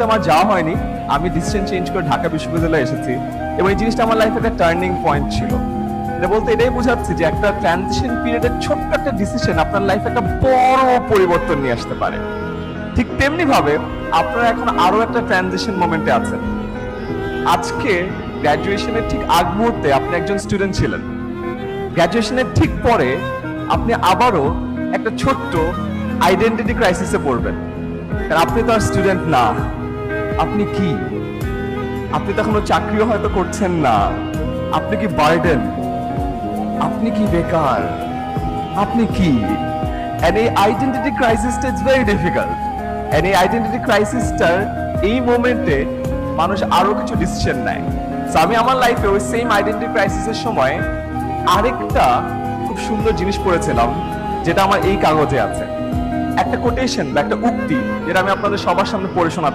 আমার যাওয়া হয়নি, আমি ডিসিশন চেঞ্জ করে ঢাকা বিশ্ববিদ্যালয়ে এসেছি এবং এই জিনিসটা আমার লাইফে একটা টার্নিং পয়েন্ট ছিল। এটা বলতে এটাই বোঝাচ্ছি যে একটা ট্রানজিশন পিরিয়ডের ছোট্ট একটা ডিসিশন আপনার লাইফে একটা বড় পরিবর্তন নিয়ে আসতে পারে। ঠিক তেমনি ভাবে আপনারা এখন আরো একটা ট্রানজিশন মোমেন্টে আছেন। আজকে গ্র্যাজুয়েশনের ঠিক আগ মুহূর্তে আপনি একজন স্টুডেন্ট ছিলেন, গ্র্যাজুয়েশনের ঠিক পরে আপনি আবারও একটা ছোট্ট আইডেন্টিটি ক্রাইসিসে পড়বেন। কারণ আপনি তো আর স্টুডেন্ট না, আপনি কি? আপনি তো এখনো চাকরিও হয়তো করছেন না, আপনি কি বার্ডেন? আপনি কি বেকার? আপনি কি? And এই আইডেন্টিটি ক্রাইসিসটা ইজ ভেরি ডিফিকাল্ট। And এই আইডেন্টিটি ক্রাইসিসটার এই মোমেন্টে মানুষ আরো কিছু ডিসিশন নেয়। So আমি আমার লাইফে ওই সেম আইডেন্টিটি ক্রাইসিসের সময় আরেকটা খুব সুন্দর জিনিস পড়েছিলাম, যেটা আমার এই কাগজে আছে। একটা কোটেশন বা একটা উক্তি, যেটা আমি আপনাদের সবার সামনে পড়ে শোনাতে